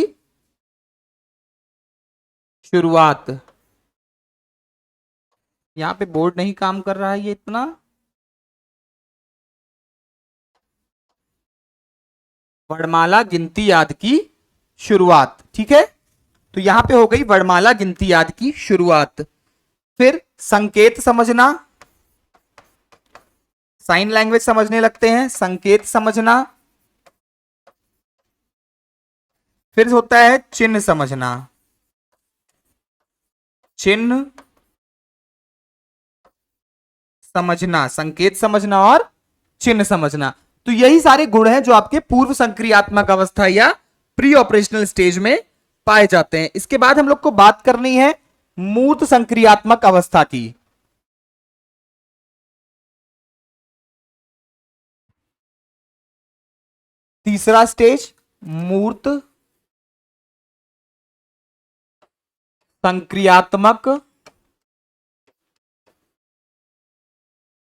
शुरुआत। यहां पे बोर्ड नहीं काम कर रहा है ये इतना। वर्णमाला गिनती आदि की शुरुआत, ठीक है। तो यहां पे हो गई वर्णमाला गिनती आदि की शुरुआत। फिर संकेत समझना, साइन लैंग्वेज समझने लगते हैं, संकेत समझना। फिर होता है चिन्ह समझना, चिन्ह समझना, संकेत समझना और चिन्ह समझना। तो यही सारे गुण हैं जो आपके पूर्व संक्रियात्मक अवस्था या प्री ऑपरेशनल स्टेज में पाए जाते हैं। इसके बाद हम लोग को बात करनी है मूर्त संक्रियात्मक अवस्था की। तीसरा स्टेज मूर्त संक्रियात्मक,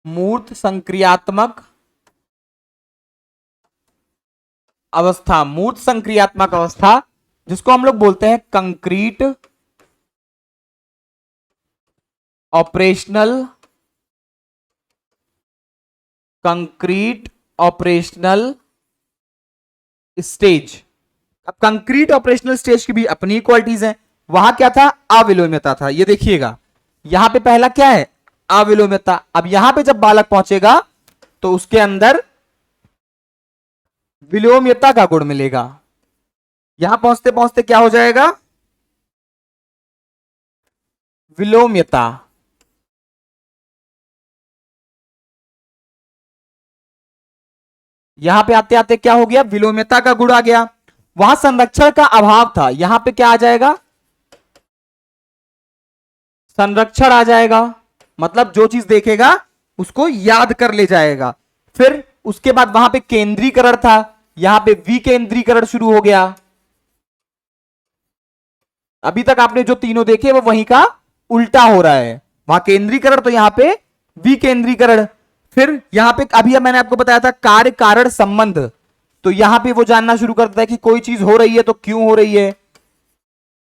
मूर्त संक्रियात्मक अवस्था, मूर्त संक्रियात्मक अवस्था जिसको हम लोग बोलते हैं concrete operational, concrete operational stage. अब कंक्रीट ऑपरेशनल स्टेज की भी अपनी क्वालिटीज हैं। वहां क्या था, अविलोम्यता था। ये देखिएगा यहां पे पहला क्या है, अविलोम्यता। अब यहां पे जब बालक पहुंचेगा तो उसके अंदर विलोम्यता का गुण मिलेगा। यहां पहुंचते पहुंचते क्या हो जाएगा, विलोम्यता। यहां पे आते आते क्या हो गया, विलोम्यता का गुण आ गया। वहां संरक्षण का अभाव था, यहां पे क्या आ जाएगा, संरक्षण आ जाएगा। मतलब जो चीज देखेगा उसको याद कर ले जाएगा। फिर उसके बाद वहां पे केंद्रीकरण था, यहां पे विकेंद्रीकरण शुरू हो गया। अभी तक आपने जो तीनों देखे वो वहीं का उल्टा हो रहा है, वहां केंद्रीकरण तो यहां पे विकेंद्रीकरण। फिर यहां पे अभी मैंने आपको बताया था कार्य कारण संबंध, तो यहां पे वो जानना शुरू करता है कि कोई चीज हो रही है तो क्यों हो रही है,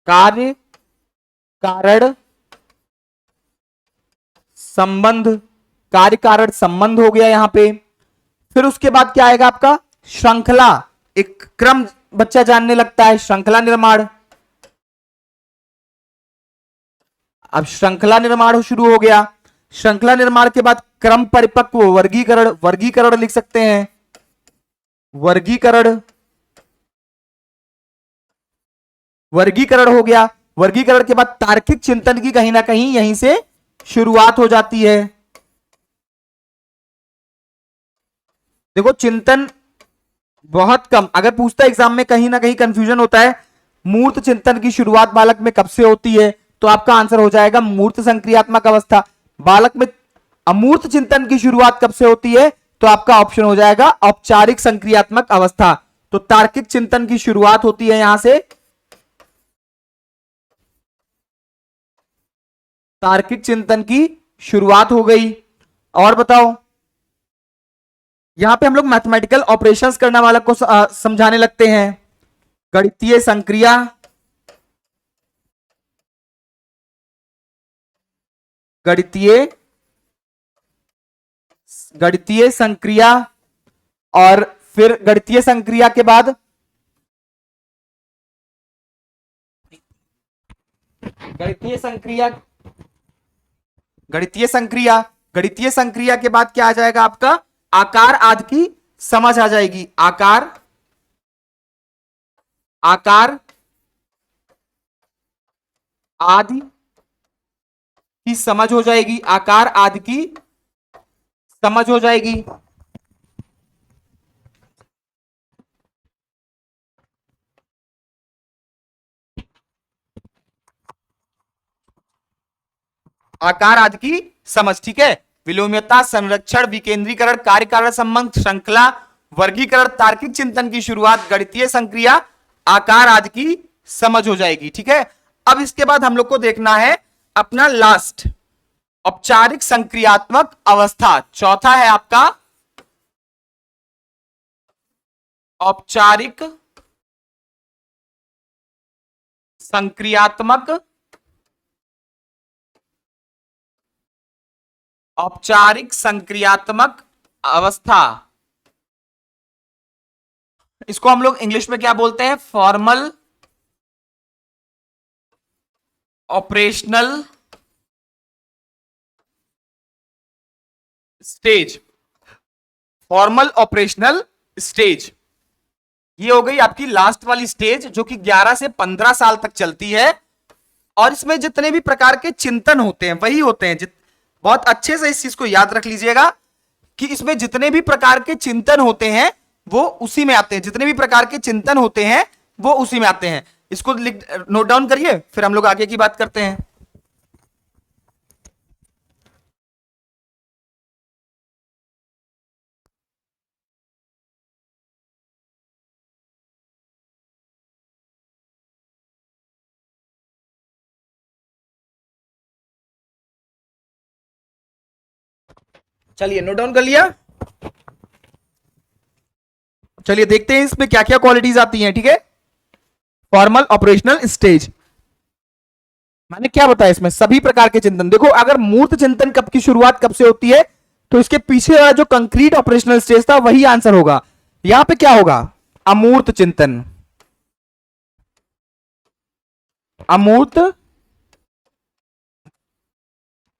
कार्य कारण संबंध, कार्य कारण संबंध हो गया यहां पे। फिर उसके बाद क्या आएगा आपका, श्रृंखला, एक क्रम बच्चा जानने लगता है, श्रृंखला निर्माण। अब श्रृंखला निर्माण शुरू हो गया। श्रृंखला निर्माण के बाद क्रम परिपक्व वर्गीकरण, वर्गीकरण लिख सकते हैं, वर्गीकरण, वर्गीकरण हो गया। वर्गीकरण के बाद तार्किक चिंतन की कहीं ना कहीं यहीं से शुरुआत हो जाती है। देखो चिंतन बहुत कम, अगर पूछता है एग्जाम में कहीं ना कहीं कंफ्यूजन होता है, मूर्त चिंतन की शुरुआत बालक में कब से होती है, तो आपका आंसर हो जाएगा मूर्त संक्रियात्मक अवस्था। बालक में अमूर्त चिंतन की शुरुआत कब से होती है, तो आपका ऑप्शन हो जाएगा औपचारिक संक्रियात्मक अवस्था। तो तार्किक चिंतन की शुरुआत होती है यहां से, तार्किक चिंतन की शुरुआत हो गई। और बताओ, यहां पे हम लोग मैथमेटिकल ऑपरेशंस करने वाला को समझाने लगते हैं, गणितीय संक्रिया, गणितीय गणितीय संक्रिया। और फिर गणितीय संक्रिया के बाद गणितीय संक्रिया, गणितीय संक्रिया, गणितीय संक्रिया के बाद क्या आ जाएगा आपका, आकार आदि की समझ आ जाएगी। आकार, आकार आदि की समझ हो जाएगी, आकार आदि की समझ हो जाएगी। आकार आदि की समझ, ठीक है। विलोम्यता, संरक्षण, विकेंद्रीकरण, कार्यकारण संबंध, श्रृंखला, वर्गीकरण, तार्किक चिंतन की शुरुआत, गणितीय संक्रिया, आकार आदि की समझ हो जाएगी, ठीक है। अब इसके बाद हम लोग को देखना है अपना लास्ट, औपचारिक संक्रियात्मक अवस्था। चौथा है आपका औपचारिक संक्रियात्मक औपचारिक संक्रियात्मक अवस्था। इसको हम लोग इंग्लिश में क्या बोलते हैं? Formal operational stage. Formal operational stage, ये हो गई आपकी लास्ट वाली स्टेज, जो कि 11 से 15 साल तक चलती है। और इसमें जितने भी प्रकार के चिंतन होते हैं वही होते हैं। बहुत अच्छे से इस चीज को याद रख लीजिएगा कि इसमें जितने भी प्रकार के चिंतन होते हैं वो उसी में आते हैं। जितने भी प्रकार के चिंतन होते हैं वो उसी में आते हैं। इसको नोट डाउन करिए, फिर हम लोग आगे की बात करते हैं। चलिए नोट डाउन कर लिया। चलिए देखते हैं इसमें क्या क्या क्वालिटीज आती हैं, ठीक है। फॉर्मल ऑपरेशनल स्टेज, मैंने क्या बताया इसमें सभी प्रकार के चिंतन। देखो अगर मूर्त चिंतन कब की शुरुआत कब से होती है, तो इसके पीछे वाला जो कंक्रीट ऑपरेशनल स्टेज था वही आंसर होगा। यहां पे क्या होगा? अमूर्त चिंतन। अमूर्त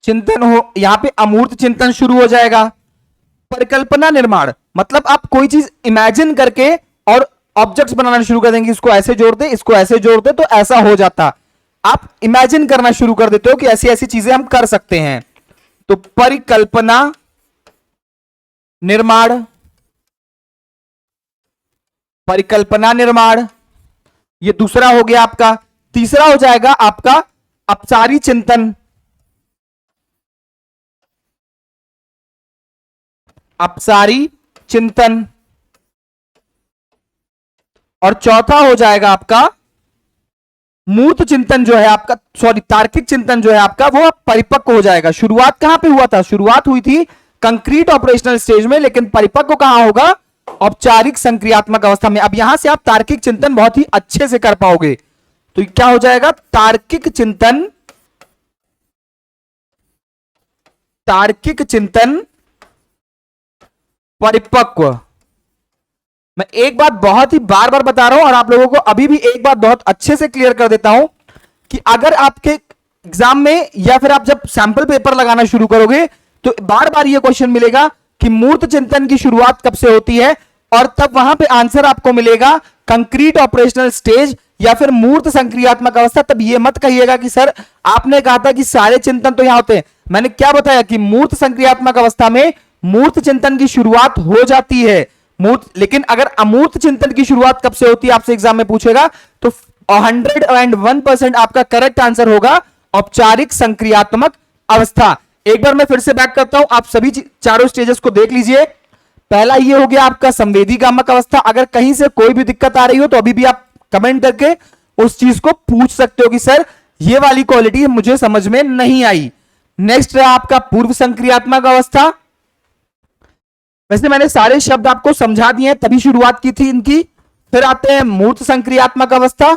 चिंतन हो, यहां पे अमूर्त चिंतन शुरू हो जाएगा। परिकल्पना निर्माण, मतलब आप कोई चीज इमेजिन करके और ऑब्जेक्ट्स बनाना शुरू कर देंगे। इसको ऐसे जोड़ दे, इसको ऐसे जोड़ दे, तो ऐसा हो जाता। आप इमेजिन करना शुरू कर देते हो कि ऐसी ऐसी चीजें हम कर सकते हैं। तो परिकल्पना निर्माण, परिकल्पना निर्माण, ये दूसरा हो गया आपका। तीसरा हो जाएगा आपका अपसारी चिंतन। अपसारी चिंतन। और चौथा हो जाएगा आपका मूर्त चिंतन जो है आपका, सॉरी तार्किक चिंतन जो है आपका, वो परिपक्व हो जाएगा। शुरुआत कहां पे हुआ था? शुरुआत हुई थी कंक्रीट ऑपरेशनल स्टेज में, लेकिन परिपक्व कहां होगा? औपचारिक संक्रियात्मक अवस्था में। अब यहां से आप तार्किक चिंतन बहुत ही अच्छे से कर पाओगे। तो क्या हो जाएगा? तार्किक चिंतन, तार्किक चिंतन परिपक्व। मैं एक बात बहुत ही बार बार बता रहा हूं और आप लोगों को अभी भी एक बात बहुत अच्छे से क्लियर कर देता हूं कि अगर आपके एग्जाम में या फिर आप जब सैंपल पेपर लगाना शुरू करोगे तो बार बार ये क्वेश्चन मिलेगा कि मूर्त चिंतन की शुरुआत कब से होती है, और तब वहां पे आंसर आपको मिलेगा कंक्रीट ऑपरेशनल स्टेज या फिर मूर्त संक्रियात्मक अवस्था। तब ये मत कहिएगा कि सर आपने कहा था कि सारे चिंतन तो यहां होते हैं। मैंने क्या बताया कि मूर्त संक्रियात्मक अवस्था में मूर्त चिंतन की शुरुआत हो जाती है। मूर्त, लेकिन अगर अमूर्त चिंतन की शुरुआत कब से होती है आपसे एग्जाम में पूछेगा, तो 101% आपका करेक्ट आंसर होगा औपचारिक संक्रियात्मक अवस्था। एक बार मैं फिर से बैक करता हूं, आप सभी चारों स्टेजेस को देख लीजिए। पहला ये हो गया आपका संवेदीगामक अवस्था। अगर कहीं से कोई भी दिक्कत आ रही हो तो अभी भी आप कमेंट करके उस चीज को पूछ सकते हो कि सर ये वाली क्वालिटी मुझे समझ में नहीं आई। नेक्स्ट है आपका पूर्व संक्रियात्मक अवस्था। वैसे मैंने सारे शब्द आपको समझा दिए हैं, तभी शुरुआत की थी इनकी। फिर आते हैं मूर्त संक्रियात्मक अवस्था,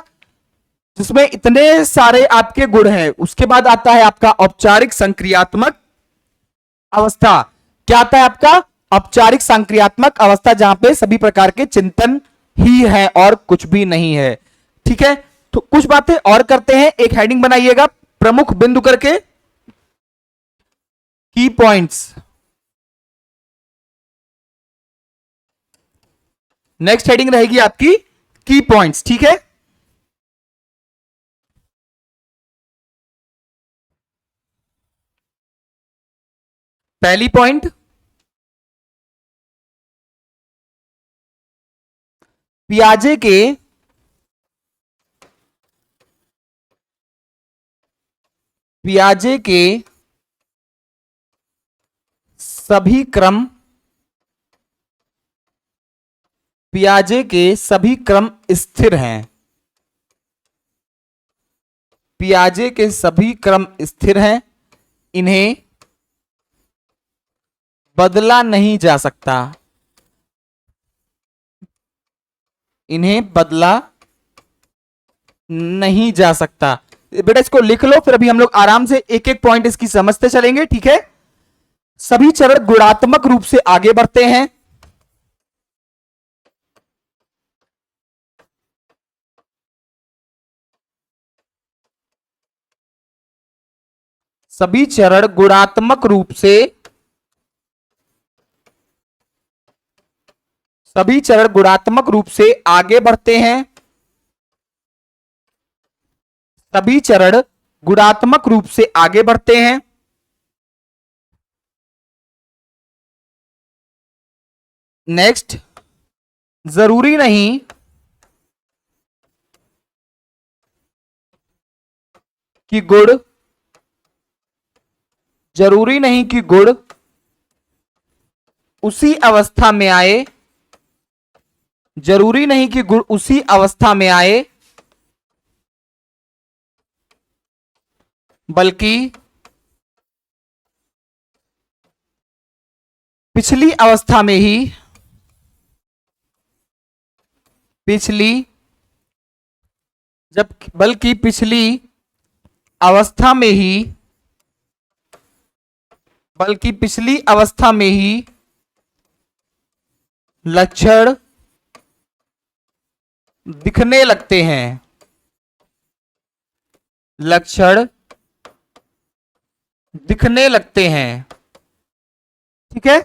जिसमें इतने सारे आपके गुण हैं। उसके बाद आता है आपका औपचारिक संक्रियात्मक अवस्था। क्या आता है आपका? औपचारिक संक्रियात्मक अवस्था, जहां पे सभी प्रकार के चिंतन ही है और कुछ भी नहीं है, ठीक है। तो कुछ बातें और करते हैं। एक हेडिंग बनाइएगा प्रमुख बिंदु करके, की पॉइंट्स। नेक्स्ट हेडिंग रहेगी आपकी की पॉइंट्स, ठीक है। पहली पॉइंट, पियाजे के पियाजे के सभी क्रम, पियाजे के सभी क्रम स्थिर हैं। पियाजे के सभी क्रम स्थिर हैं, इन्हें बदला नहीं जा सकता। इन्हें बदला नहीं जा सकता। बेटा इसको लिख लो, फिर अभी हम लोग आराम से एक एक पॉइंट इसकी समझते चलेंगे, ठीक है। सभी चरण गुणात्मक रूप से आगे बढ़ते हैं। सभी चरण गुणात्मक रूप से, सभी चरण गुणात्मक रूप से आगे बढ़ते हैं। सभी चरण गुणात्मक रूप से आगे बढ़ते हैं। नेक्स्ट, जरूरी नहीं कि गुण, जरूरी नहीं कि गुण उसी अवस्था में आए, जरूरी नहीं कि गुण उसी अवस्था में आए, बल्कि पिछली अवस्था में ही, बल्कि पिछली अवस्था में ही, बल्कि पिछली अवस्था में ही लक्षण दिखने लगते हैं। लक्षण दिखने लगते हैं, ठीक है।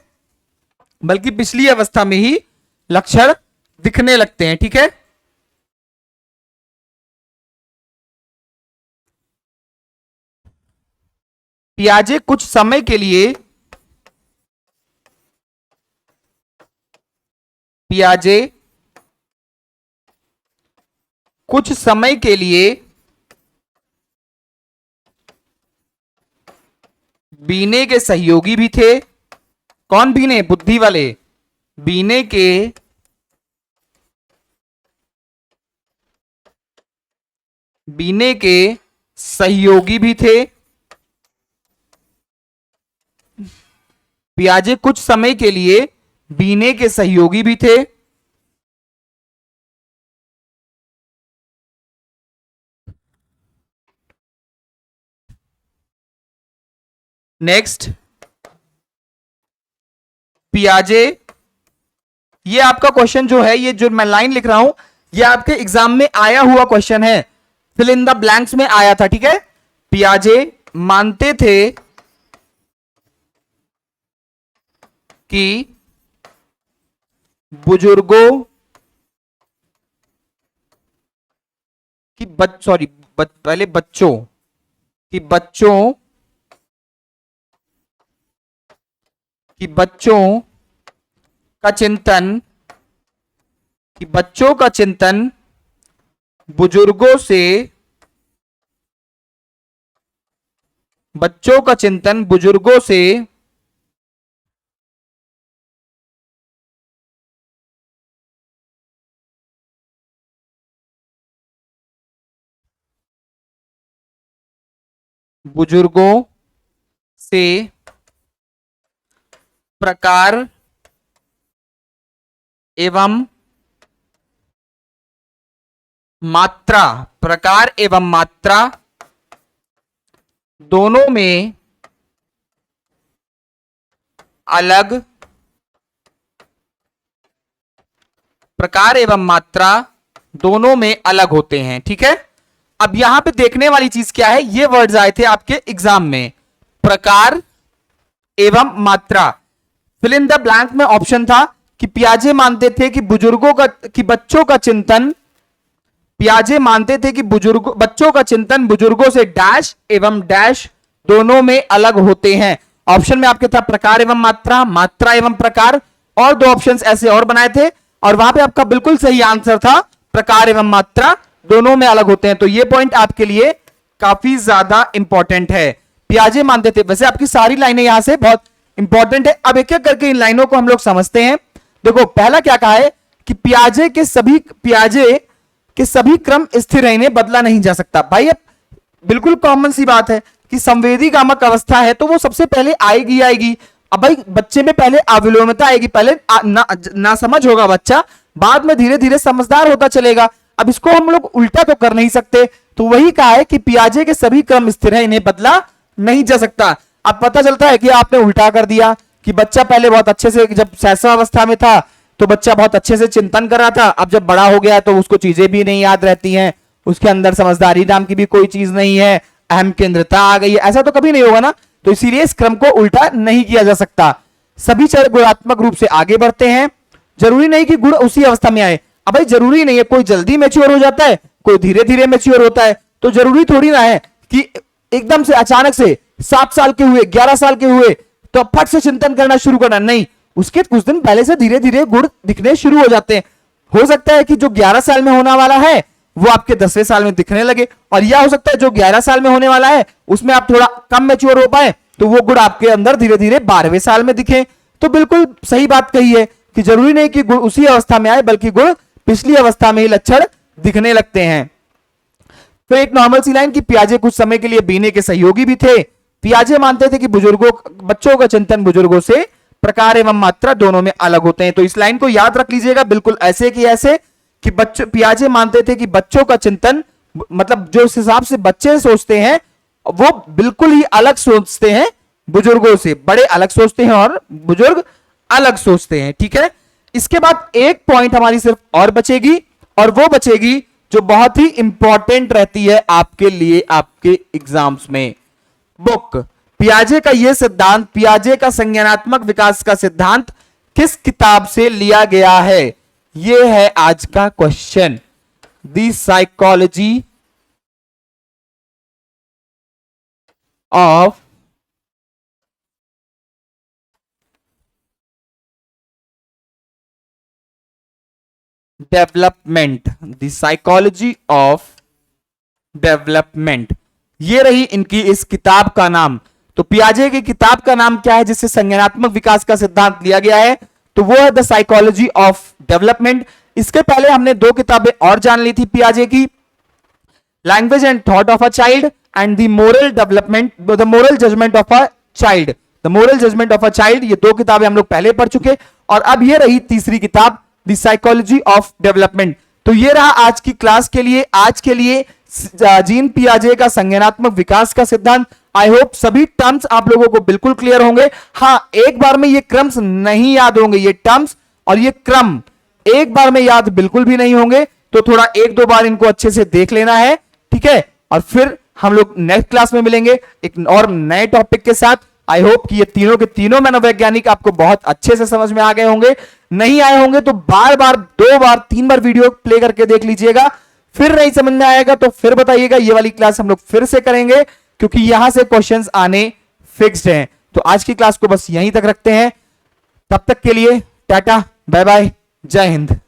बल्कि पिछली अवस्था में ही लक्षण दिखने लगते हैं, ठीक है। पियाजे कुछ समय के लिए, पियाजे कुछ समय के लिए बीने के सहयोगी भी थे। कौन बीने? बुद्धि वाले। बीने के सहयोगी भी थे। पियाजे कुछ समय के लिए बीने के सहयोगी भी थे। नेक्स्ट, पियाजे, ये आपका क्वेश्चन जो है, ये जो मैं लाइन लिख रहा हूं, ये आपके एग्जाम में आया हुआ क्वेश्चन है, फिल इन द ब्लैंक्स में आया था, ठीक है। पियाजे मानते थे कि बुजुर्गों की पहले बच्चों की बच्चों का चिंतन बुजुर्गों से, बच्चों का चिंतन बुजुर्गों से प्रकार एवं मात्रा दोनों में अलग, प्रकार एवं मात्रा दोनों में अलग होते हैं, ठीक है। अब यहां पे देखने वाली चीज क्या है, ये वर्ड्स आए थे आपके एग्जाम में, प्रकार एवं मात्रा। फिल इन द ब्लैंक में ऑप्शन था कि पियाजे मानते थे कि बच्चों का चिंतन, पियाजे मानते थे कि बच्चों का चिंतन बुजुर्गों से डैश एवं डैश दोनों में अलग होते हैं। ऑप्शन में आपके था प्रकार एवं मात्रा, मात्रा एवं प्रकार, और दो ऑप्शंस ऐसे और बनाए थे, और वहां पे आपका बिल्कुल सही आंसर था प्रकार एवं मात्रा दोनों में अलग होते हैं। तो ये पॉइंट आपके लिए काफी ज्यादा इंपॉर्टेंट है। पियाजे मानते थे, वैसे आपकी सारी लाइनें यहां से बहुत इंपॉर्टेंट है। अब एक एक करके इन लाइनों को हम लोग समझते हैं। देखो पहला क्या कहा है कि पियाजे के सभी क्रम स्थिर है, इन्हें बदला नहीं जा सकता। भाई अब बिल्कुल कॉमन सी बात है कि संवेदी गामक अवस्था है तो वो सबसे पहले आएगी। अब भाई बच्चे में पहले अविलोम्यता आएगी, पहले ना समझ होगा बच्चा, बाद में धीरे धीरे समझदार होता चलेगा। अब इसको हम लोग उल्टा तो कर नहीं सकते, तो वही कहा है कि पियाजे के सभी क्रम स्थिर है, इन्हें बदला नहीं जा सकता। अब पता चलता है कि आपने उल्टा कर दिया कि बच्चा पहले बहुत अच्छे से, जब शैशवावस्था में था तो बच्चा बहुत अच्छे से चिंतन कर रहा था, अब जब बड़ा हो गया तो उसको चीजें भी नहीं याद रहती हैं, उसके अंदर समझदारी नाम की भी कोई चीज नहीं है, अहम केंद्रता आ गई है, ऐसा तो कभी नहीं होगा ना। तो इसीलिए इस क्रम को उल्टा नहीं किया जा सकता। सभी चर गुणात्मक रूप से आगे बढ़ते हैं, जरूरी नहीं कि गुण उसी अवस्था में आए। अब भाई जरूरी नहीं है, कोई जल्दी मैच्योर हो जाता है, कोई धीरे धीरे मैच्योर होता है, तो जरूरी थोड़ी ना है कि एकदम से अचानक से 7 साल के हुए, 11 साल के हुए तो फट से चिंतन करना शुरू करना, नहीं, उसके कुछ दिन पहले से धीरे धीरे गुण दिखने शुरू हो जाते हैं। हो सकता है कि जो 11 साल में होने वाला है वो आपके 10वें साल में दिखने लगे, और यह हो सकता है जो 11 साल में होने वाला है उसमें आप थोड़ा कम मैच्योर हो पाए तो वो गुण आपके अंदर धीरे धीरे 12वें साल में दिखे। तो बिल्कुल सही बात कही है कि जरूरी नहीं कि गुण उसी अवस्था में आए, बल्कि गुण पिछली अवस्था में ही लक्षण दिखने लगते हैं। तो एक नॉर्मल सी लाइन कि पियाजे कुछ समय के लिए बीने के सहयोगी भी थे। पियाजे मानते थे कि बच्चों का चिंतन बुजुर्गों से प्रकार एवं मात्रा दोनों में अलग होते हैं। तो इस लाइन को याद रख लीजिएगा बिल्कुल ऐसे कि ऐसे कि पियाजे मानते थे कि बच्चों का चिंतन, मतलब जो इस हिसाब से बच्चे सोचते हैं वो बिल्कुल ही अलग सोचते हैं बुजुर्गों से, बड़े अलग सोचते हैं और बुजुर्ग अलग सोचते हैं। ठीक है, इसके बाद एक पॉइंट हमारी सिर्फ और बचेगी, और वो बचेगी जो बहुत ही इंपॉर्टेंट रहती है आपके लिए आपके एग्जाम्स में। बुक पियाजे का यह सिद्धांत, पियाजे का संज्ञानात्मक विकास का सिद्धांत किस किताब से लिया गया है, यह है आज का question. The psychology of development, the psychology of development, ये रही इनकी इस किताब का नाम। तो पियाजे की किताब का नाम क्या है जिससे संज्ञानात्मक विकास का सिद्धांत लिया गया है, तो वो है द साइकोलॉजी ऑफ डेवलपमेंट। इसके पहले हमने 2 किताबें और जान ली थी पियाजे की, language and thought of a child and the moral development, the moral judgment of a child, the moral judgment of a child. ये 2 किताबें हम लोग पहले पढ़ चुके, और अब ये रही तीसरी किताब द साइकोलॉजी ऑफ डेवलपमेंट। तो ये रहा आज की क्लास के लिए, आज के लिए जीन पियाजे का संज्ञानात्मक विकास का सिद्धांत। आई होप सभी टर्म्स आप लोगों को बिल्कुल क्लियर होंगे। हाँ, एक बार में ये क्रम्स नहीं याद होंगे, ये टर्म्स और ये क्रम एक बार में याद बिल्कुल भी नहीं होंगे, तो थोड़ा 1-2 बार इनको अच्छे से देख लेना है। ठीक है, और फिर हम लोग नेक्स्ट क्लास में मिलेंगे एक और नए टॉपिक के साथ। आई होप कि ये तीनों के तीनों मनोवैज्ञानिक आपको बहुत अच्छे से समझ में आ गए होंगे। नहीं आए होंगे तो बार बार 2 बार 3 बार वीडियो प्ले करके देख लीजिएगा, फिर नहीं समझ में आएगा तो फिर बताइएगा। ये वाली क्लास हम लोग फिर से करेंगे क्योंकि यहां से क्वेश्चंस आने फिक्स्ड हैं। तो आज की क्लास को बस यहीं तक रखते हैं, तब तक के लिए टाटा बाय बाय, जय हिंद।